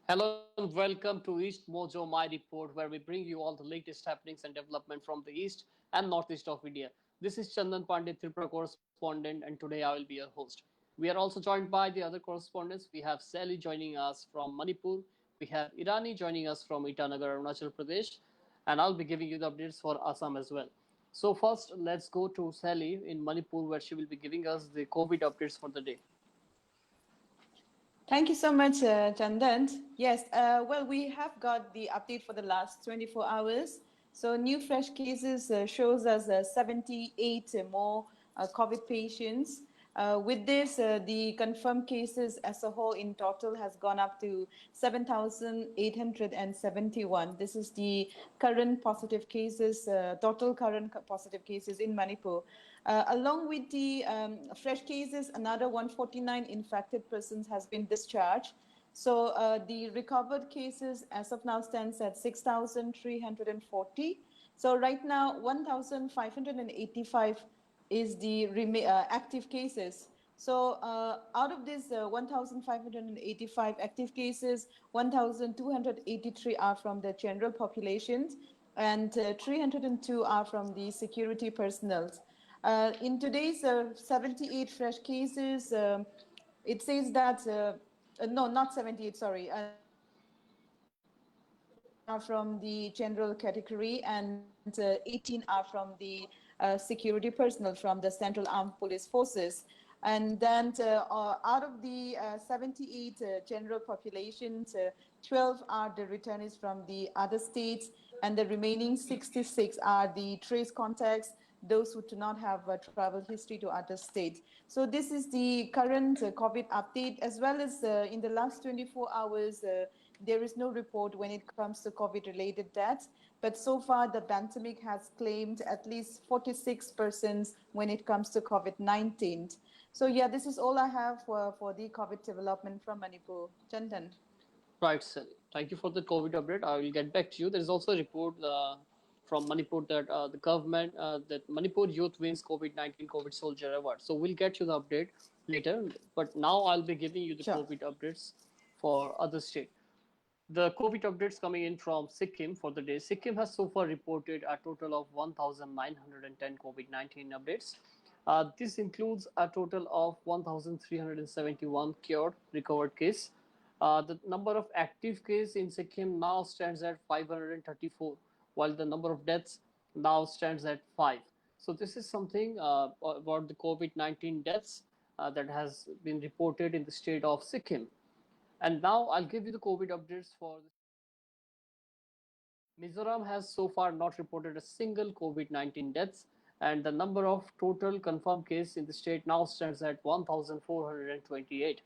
Hello and welcome to EastMojo My Report, where we bring you all the latest happenings and development from the east and northeast of India. This is Chandan Pandit, Tripura correspondent, and today I will be your host. We are also joined by the other correspondents. We have Sally joining us from Manipur, we have Irani joining us from Itanagar, Arunachal Pradesh, and I'll be giving you the updates for Assam as well. So first, let's go to Sally in Manipur, where she will be giving us the COVID updates for the day. Thank you so much, Chandan. Yes, well, we have got the update for the last 24 hours. So, new fresh cases shows us 78 more COVID patients. With this, the confirmed cases as a whole in total has gone up to 7,871. This is the current positive cases, total current positive cases in Manipur. Along with the fresh cases, another 149 infected persons has been discharged. So the recovered cases as of now stands at 6,340. So right now, 1,585 is the active cases. So out of these 1,585 active cases, 1,283 are from the general population and 302 are from the security personnel. In today's 78 fresh cases, it says that, no, not 78, sorry, 93 are from the general category and 18 are from the security personnel from the Central Armed Police Forces. And then out of the 78 general populations, 12 are the returnees from the other states, and the remaining 66 are the trace contacts, those who do not have a travel history to other states. So this is the current COVID update, as well as in the last 24 hours, there is no report when it comes to COVID-related deaths. But so far, the pandemic has claimed at least 46 persons when it comes to COVID-19. So yeah, this is all I have for the COVID development from Manipur. Chandan. Right, Sally. Thank you for the COVID update. I will get back to you. There is also a report from Manipur that the government, that Manipur youth wins COVID-19 COVID Soldier Award. So we'll get you the update later. But now I'll be giving you the Sure. COVID updates for other state. The COVID updates coming in from Sikkim for the day. Sikkim has so far reported a total of 1,910 COVID-19 updates. This includes a total of 1,371 cured recovered case. The number of active cases in Sikkim now stands at 534, while the number of deaths now stands at 5. So this is something about the COVID-19 deaths that has been reported in the state of Sikkim. And now I'll give you the COVID updates for this. Mizoram has so far not reported a single COVID-19 deaths, and the number of total confirmed cases in the state now stands at 1,428.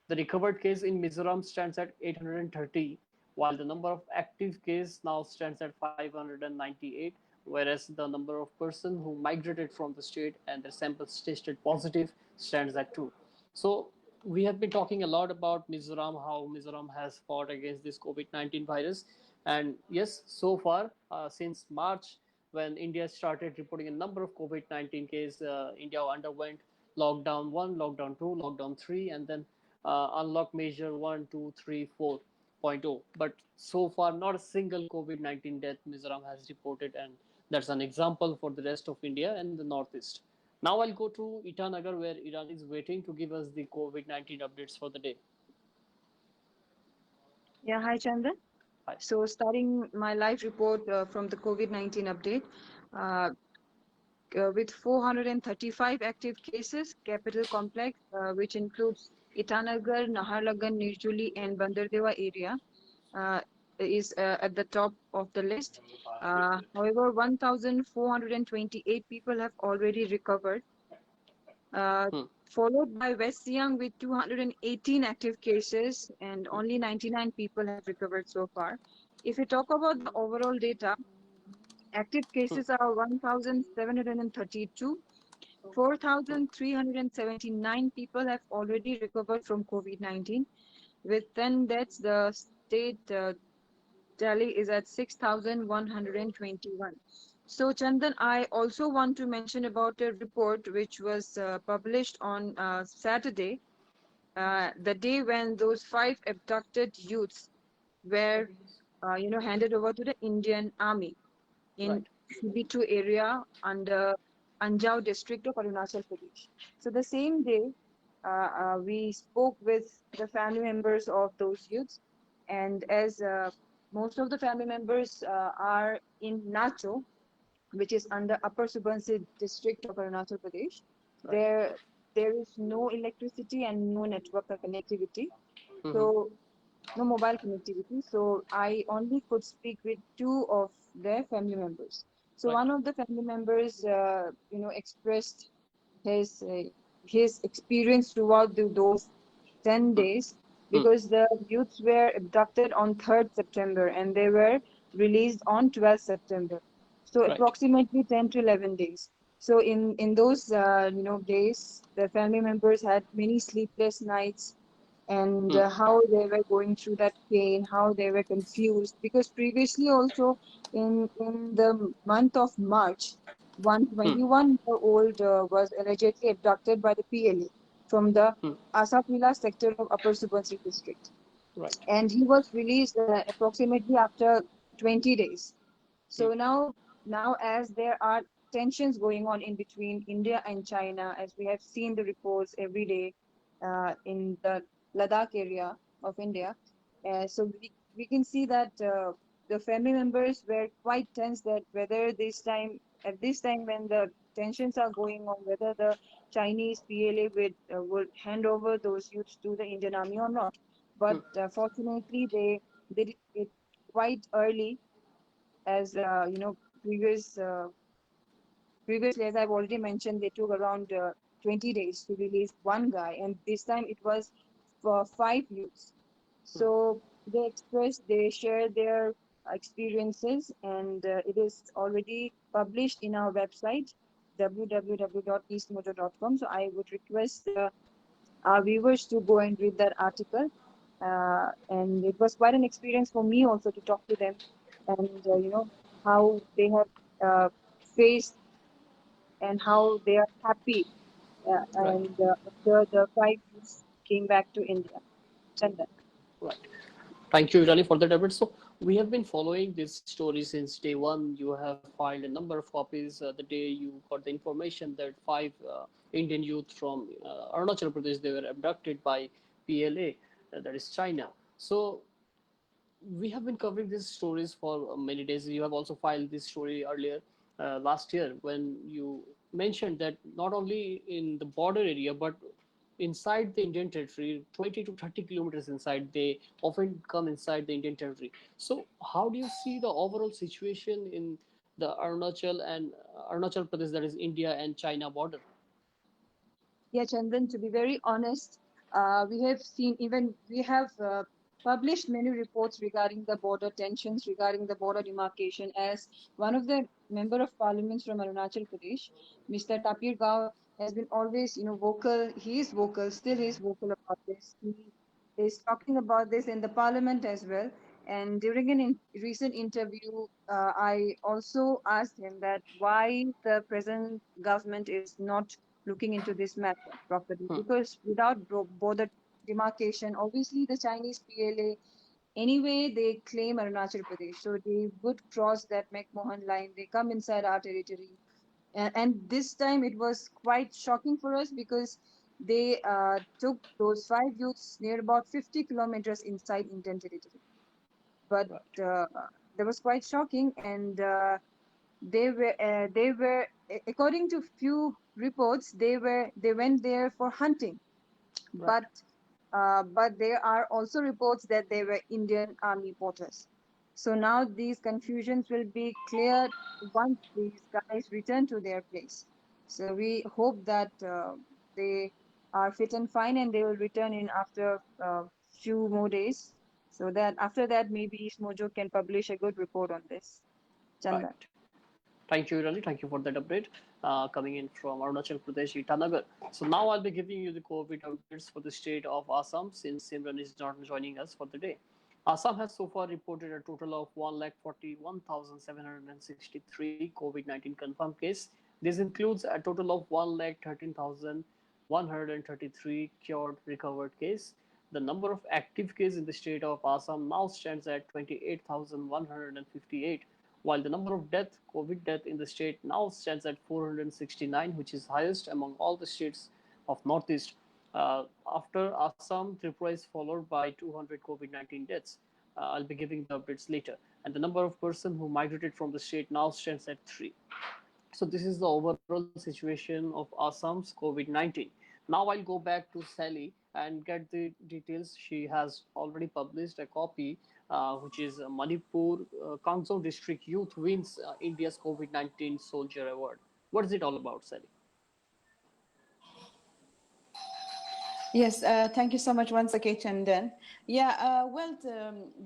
The recovered case in Mizoram stands at 830, while the number of active cases now stands at 598, whereas the number of persons who migrated from the state and their samples tested positive stands at 2. So we have been talking a lot about Mizoram, how Mizoram has fought against this COVID-19 virus. And yes, so far, since March, when India started reporting a number of COVID-19 cases, India underwent lockdown 1, lockdown 2, lockdown 3, and then unlock measure 1, 2, 3, 4.0. But so far, not a single COVID-19 death Mizoram has reported, and that's an example for the rest of India and the Northeast. Now I'll go to Itanagar, where Iran is waiting to give us the COVID-19 updates for the day. Yeah, hi Chandan. Hi. So, starting my live report from the COVID-19 update, uh, with 435 active cases, Capital Complex, which includes Itanagar, Naharlagan, Nirjuli, and Bandardewa area, uh, is at the top of the list. However, 1,428 people have already recovered, uh, Hmm. followed by West Siang with 218 active cases, and only 99 people have recovered so far. If we talk about the overall data, active Hmm. cases are 1,732. 4,379 people have already recovered from COVID-19. With 10 deaths, the state tally is at 6,121. So, Chandan, I also want to mention about a report which was published on Saturday, the day when those 5 abducted youths were, handed over to the Indian Army in Right. CB2 area under Anjao district of Arunachal Pradesh. So the same day, we spoke with the family members of those youths, and as most of the family members are in Nacho, which is under Upper Subansiri district of Arunachal Pradesh, Right. there there is no electricity and no network or connectivity. Mm-hmm. So no mobile connectivity. So I only could speak with two of their family members. So Right. one of the family members, expressed his uh, his experience throughout those 10 Mm. days, Mm. because the youths were abducted on 3rd September and they were released on 12th September. So Right. approximately 10 to 11 days. So in those days, the family members had many sleepless nights, and Mm. how they were going through that pain, how they were confused. Because previously also in the month of March, one Mm. 21-year-old was allegedly abducted by the PLA from the Mm. Asapila sector of Upper Subansiri district, Right. and he was released approximately after 20 days. Mm. So now as there are tensions going on in between India and China, as we have seen the reports every day in the Ladakh area of India, so we can see that the family members were quite tense that whether at this time when the tensions are going on, whether the Chinese PLA would hand over those youths to the Indian army or not. But Mm. fortunately, they did it quite early, as previous previously, as I've already mentioned, they took around 20 days to release one guy, and this time it was for 5 youths. Right. So they shared their experiences, and it is already published in our website www.eastmojo.com. So I would request our viewers to go and read that article. And it was quite an experience for me also to talk to them, and how they have faced and how they are happy, Right. and after the 5 youths came back to India. Chandan. Right. Thank you, Irani, for that update. So we have been following this story since day one. You have filed a number of copies the day you got the information that five Indian youth from Arunachal Pradesh, they were abducted by PLA, that is China. So we have been covering these stories for many days. You have also filed this story earlier last year when you mentioned that not only in the border area but inside the Indian territory, 20 to 30 kilometers inside, they often come inside the Indian territory. So, how do you see the overall situation in the Arunachal Pradesh, that is India and China border? Yeah, Chandan, to be very honest, we have published many reports regarding the border tensions, regarding the border demarcation. As one of the member of parliaments from Arunachal Pradesh, Mr. Tapir Gao has been always, vocal. He is vocal, still he is vocal about this. He is talking about this in the parliament as well. And during recent interview, I also asked him that why the present government is not looking into this matter properly, Hmm. because without border demarcation, obviously the Chinese PLA anyway they claim Arunachal Pradesh, so they would cross that McMahon line. They come inside our territory, and this time it was quite shocking for us because they took those 5 youths near about 50 kilometers inside Indian territory. But Right. uh, that was quite shocking, and they were according to few reports they went there for hunting, Right. but there are also reports that they were Indian army porters. So now these confusions will be cleared once these guys return to their place. So we hope that they are fit and fine and they will return in after few more days, so that after that maybe EastMojo can publish a good report on this. Right. Chandan. Thank you, Irani. Thank you for that update coming in from Arunachal Pradesh, Itanagar. So now I'll be giving you the COVID updates for the state of Assam since Simran is not joining us for the day. Assam has so far reported a total of 1,41,763 COVID-19 confirmed case. This includes a total of 1,13,133 cured recovered case. The number of active cases in the state of Assam now stands at 28,158, while the number of COVID death in the state now stands at 469, which is highest among all the states of Northeast. After Assam, Tripura is followed by 200 COVID-19 deaths. I'll be giving the updates later. And the number of persons who migrated from the state now stands at 3. So this is the overall situation of Assam's COVID-19. Now I'll go back to Sally and get the details. She has already published a copy, which is Manipur Kangzhou District Youth wins India's COVID-19 Soldier Award. What is it all about, Sally? Yes, thank you so much once again, Chandan. Yeah,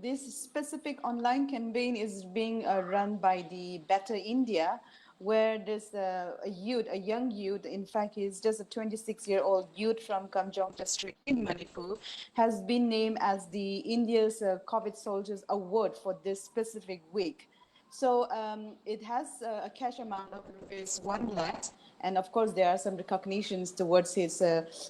this specific online campaign is being run by the Better India, where there's a young youth, in fact, he's just a 26-year-old youth from Kamjong district in Manipur, has been named as the India's COVID Soldiers Award for this specific week. So it has a cash amount of rupees 1 lakh, and of course there are some recognitions towards his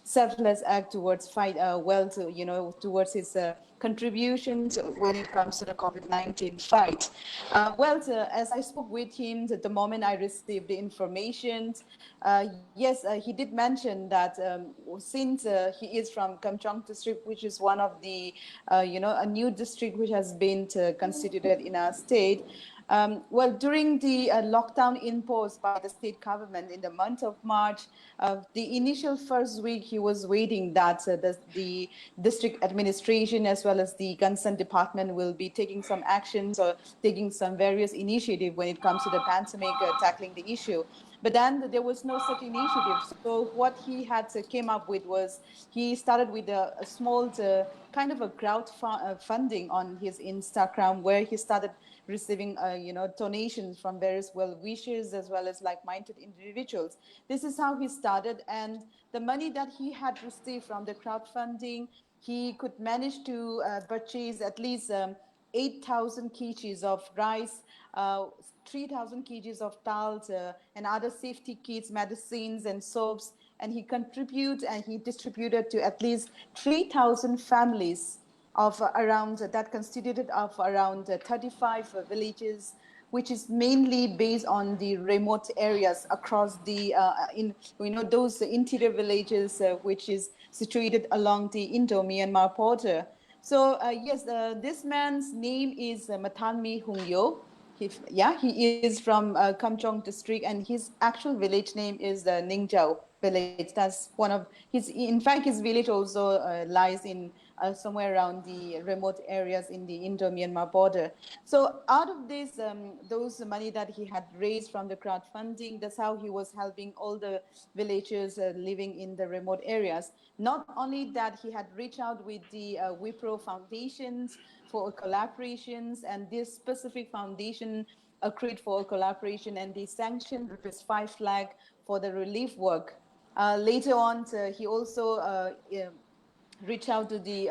selfless act towards fight towards his contributions when it comes to the COVID-19 fight. As I spoke with him at the moment I received the information, yes, he did mention that since he is from Kamchong district, which is one of the a new district which has been constituted in our state. During the lockdown imposed by the state government in the month of March, the initial first week he was waiting that the district administration as well as the concerned department will be taking some actions or taking some various initiative when it comes to the pandemic, tackling the issue. But then there was no such initiative. So what he had came up with was he started with a small kind of a crowd funding on his Instagram, where he started receiving donations from various well-wishers as well as like-minded individuals. This is how he started, and the money that he had received from the crowdfunding, he could manage to purchase at least 8,000 kgs of rice, 3,000 kgs of towels, and other safety kits, medicines, and soaps. And he distributed to at least 3,000 families of that constituted of around 35 villages, which is mainly based on the remote areas across the those interior villages which is situated along the Indo-Myanmar border. So yes, this man's name is Mathanmi Hungyo. He is from Kamchong district, and his actual village name is Ningjao village. That's one of his. In fact, his village also lies in somewhere around the remote areas in the Indo-Myanmar border. So out of this, those money that he had raised from the crowdfunding, that's how he was helping all the villagers living in the remote areas. Not only that, he had reached out with the Wipro foundations for collaborations, and this specific foundation agreed for a collaboration, and they sanctioned rupees 5 lakh for the relief work. Later on, he also reach out to the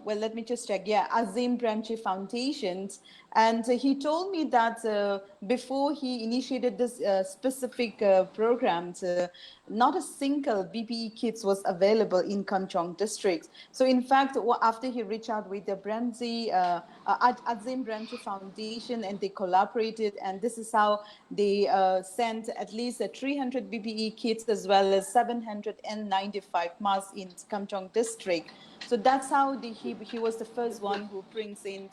let me just check. Yeah, Azim Premji Foundations, and he told me that before he initiated this specific program, not a single BPE kits was available in Kamchong district. So in fact, after he reached out with the Azim Premji Foundation, and they collaborated, and this is how they sent at least 300 BPE kits as well as 795 masks in Kamchong district. So that's how he was the first one who brings in,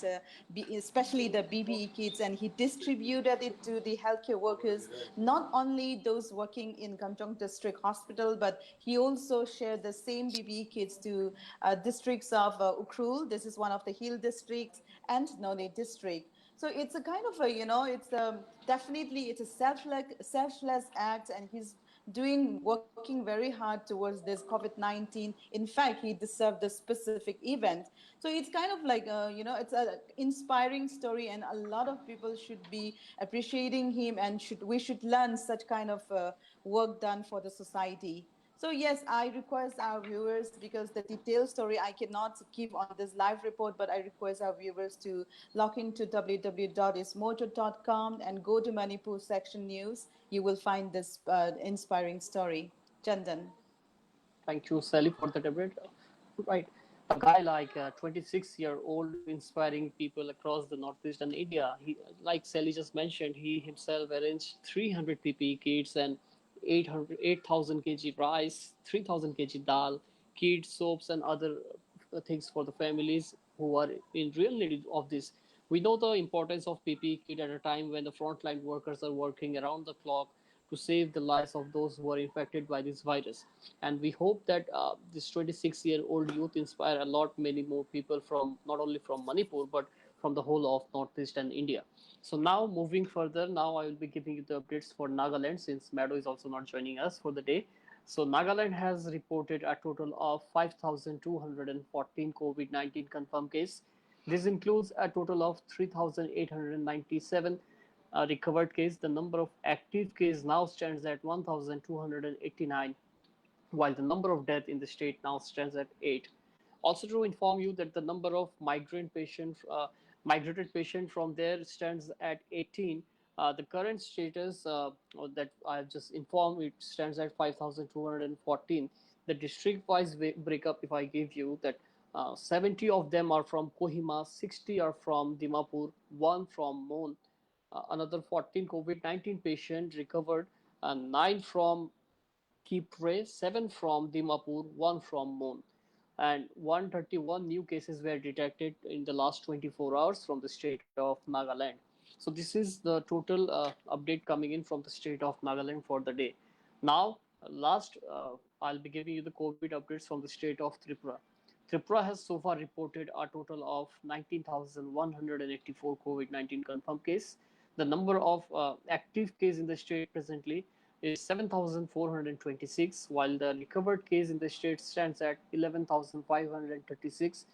especially the BPE kits, and he distributed it to the healthcare workers, not only those working in Kamchong District Hospital, but he also shared the same BPE kits to districts of Ukhrul. This is one of the hill districts, and None district. So it's a kind of definitely it's a selfless act, and he's working very hard towards this COVID-19. In fact, he deserved this specific event. So it's kind of like it's an inspiring story, and a lot of people should be appreciating him, and we should learn such kind of work done for the society. So yes, I request our viewers, because the detailed story I cannot give on this live report, but I request our viewers to log into www.eastmojo.com and go to Manipur section news. You will find this inspiring story. Chandan. Thank you, Sally, for that update. Right. a guy like a 26-year-old inspiring people across the northeastern India. He, like Sally just mentioned, he himself arranged 300 PPE kits and 8,000 kg rice, 3,000 kg dal, kits, soaps, and other things for the families who are in real need of this. We know the importance of PPE kit at a time when the frontline workers are working around the clock to save the lives of those who are infected by this virus. And we hope that this 26-year-old youth inspire a lot many more people from not only from Manipur but from the whole of northeastern India. So now moving further, now I will be giving you the updates for Nagaland since Mado is also not joining us for the day. So Nagaland has reported a total of 5,214 COVID-19 confirmed cases. This includes a total of 3,897 recovered case. The number of active cases now stands at 1,289, while the number of deaths in the state now stands at 8. Also to inform you that the number of migrated patient from there stands at 18. The current status that I have just informed, it stands at 5,214. The district-wise breakup, if I give you that, 70 of them are from Kohima, 60 are from Dimapur, 1 from Mon, another 14 COVID-19 patients recovered, 9 from Kipre, 7 from Dimapur, 1 from Mon, and 131 new cases were detected in the last 24 hours from the state of Nagaland. So this is the total update coming in from the state of Nagaland for the day. Now, last, I'll be giving you the COVID updates from the state of Tripura. Tripura has so far reported a total of 19,184 COVID-19 confirmed cases. The number of active cases in the state presently is 7,426, while the recovered case in the state stands at 11,536.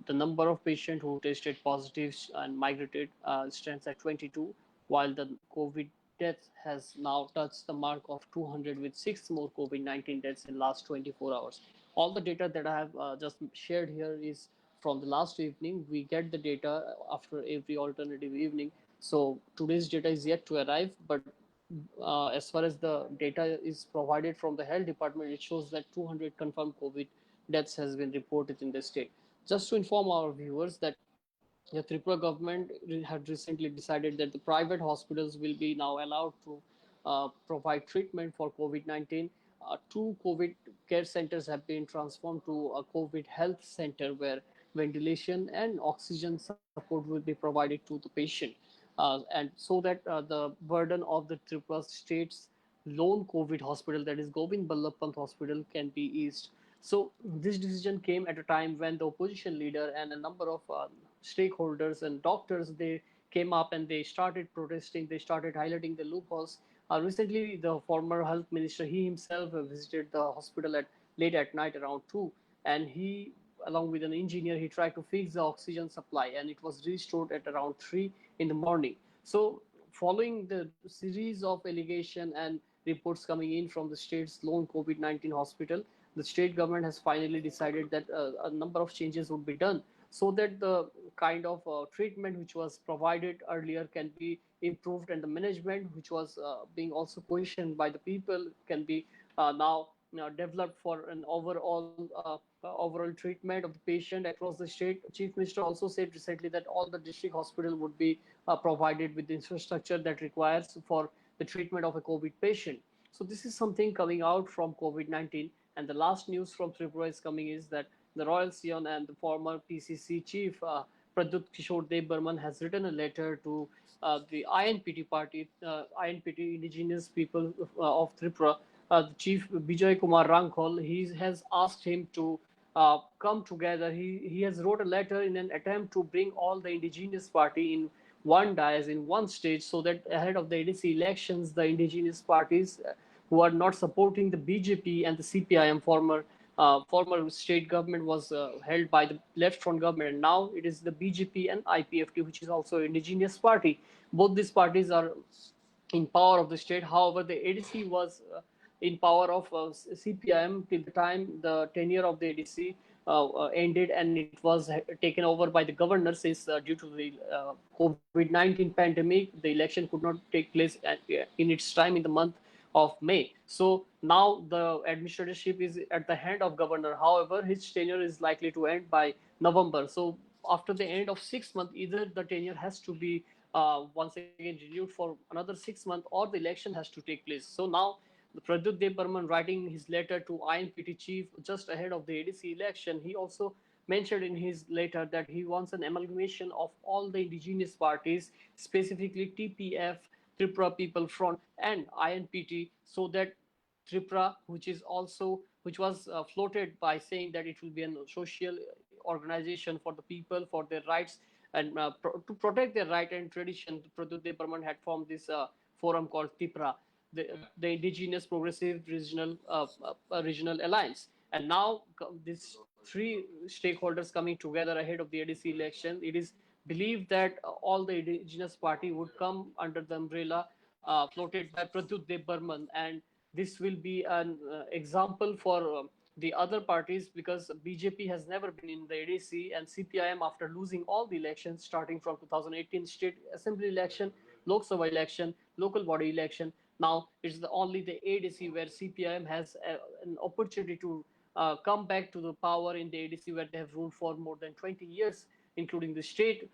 The number of patients who tested positive and migrated stands at 22, while the COVID death has now touched the mark of 200 with 6 more COVID-19 deaths in last 24 hours. All the data that I have just shared here is from the last evening. We get the data after every alternative evening. So today's data is yet to arrive, but as far as the data is provided from the health department, it shows that 200 confirmed COVID deaths has been reported in the state. Just to inform our viewers that the Tripura government had recently decided that the private hospitals will be now allowed to provide treatment for COVID-19. Two COVID care centers have been transformed to a COVID health center where ventilation and oxygen support will be provided to the patient. And so that the burden of the Tripura state's lone COVID hospital, that is Govind Ballabh Pant Hospital, can be eased. So this decision came at a time when the opposition leader and a number of stakeholders and doctors, they came up and they started protesting. They started highlighting the loopholes. Recently, the former health minister, he himself visited the hospital at late at night around 2, and he, along with an engineer, he tried to fix the oxygen supply, and it was restored at around 3 in the morning. So following the series of allegation and reports coming in from the state's lone COVID-19 hospital, the state government has finally decided that a number of changes would be done so that the kind of treatment which was provided earlier can be improved, and the management which was being also questioned by the people can be now developed for an overall treatment of the patient across the state. Chief Minister also said recently that all the district hospital would be provided with the infrastructure that requires for the treatment of a COVID patient. So this is something coming out from COVID-19. And the last news from Tripura is coming is that the Royal Scion and the former PCC chief Pradyut Kishore Dev Burman has written a letter to the INPT party, INPT indigenous people of Tripura. The chief Bijay Kumar Rankhol, he has asked him to come together. He has wrote a letter in an attempt to bring all the indigenous party in one dais, in one stage, so that ahead of the ADC elections, the indigenous parties who are not supporting the BJP and the CPIM, former state government was held by the left front government, and now it is the BJP and IPFT, which is also indigenous party. Both these parties are in power of the state. However, the ADC was in power of CPIM till the time the tenure of the ADC ended, and it was taken over by the governor since due to the COVID-19 pandemic, the election could not take place in its time in the month of May. So now the administratorship is at the hand of governor. However, his tenure is likely to end by November. So after the end of 6 months, either the tenure has to be once again renewed for another 6 months, or the election has to take place. So now Pradyut Dev Burman, writing his letter to INPT chief just ahead of the ADC election, he also mentioned in his letter that he wants an amalgamation of all the indigenous parties, specifically TPF, Tripura People Front, and INPT, so that Tripura, which was floated by saying that it will be a social organization for the people, for their rights, and to protect their right and tradition. Pradyut Dev Burman had formed this forum called TIPRA, the Indigenous Progressive Regional Alliance. And now these three stakeholders coming together ahead of the ADC election, it is believed that all the indigenous party would come under the umbrella floated by Pradyut Dev Burman, and this will be an example for the other parties, because BJP has never been in the ADC, and CPIM, after losing all the elections starting from 2018 state assembly election, Lok Sabha election, local body election, now it's only the ADC where CPIM has an opportunity to come back to the power in the ADC, where they have ruled for more than 20 years, including the state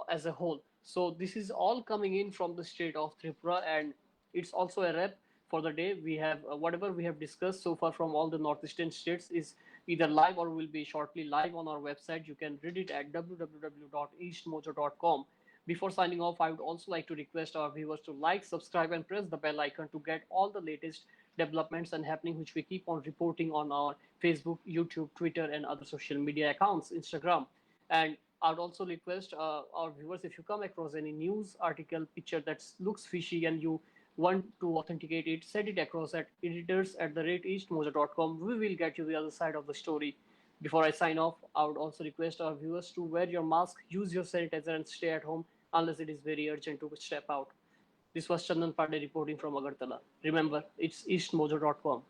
as a whole. So this is all coming in from the state of Tripura, and it's also a wrap for the day. We have whatever we have discussed so far from all the northeastern states is either live or will be shortly live on our website. You can read it at www.eastmojo.com. Before signing off, I would also like to request our viewers to like, subscribe, and press the bell icon to get all the latest developments and happening, which we keep on reporting on our Facebook, YouTube, Twitter, and other social media accounts, Instagram. And I would also request our viewers, if you come across any news article, picture that looks fishy and you want to authenticate it, send it across at editors@eastmojo.com. We will get you the other side of the story. Before I sign off, I would also request our viewers to wear your mask, use your sanitizer, and stay at home unless it is very urgent to step out. This was Chandan Pandey reporting from Agartala. Remember, it's eastmojo.com.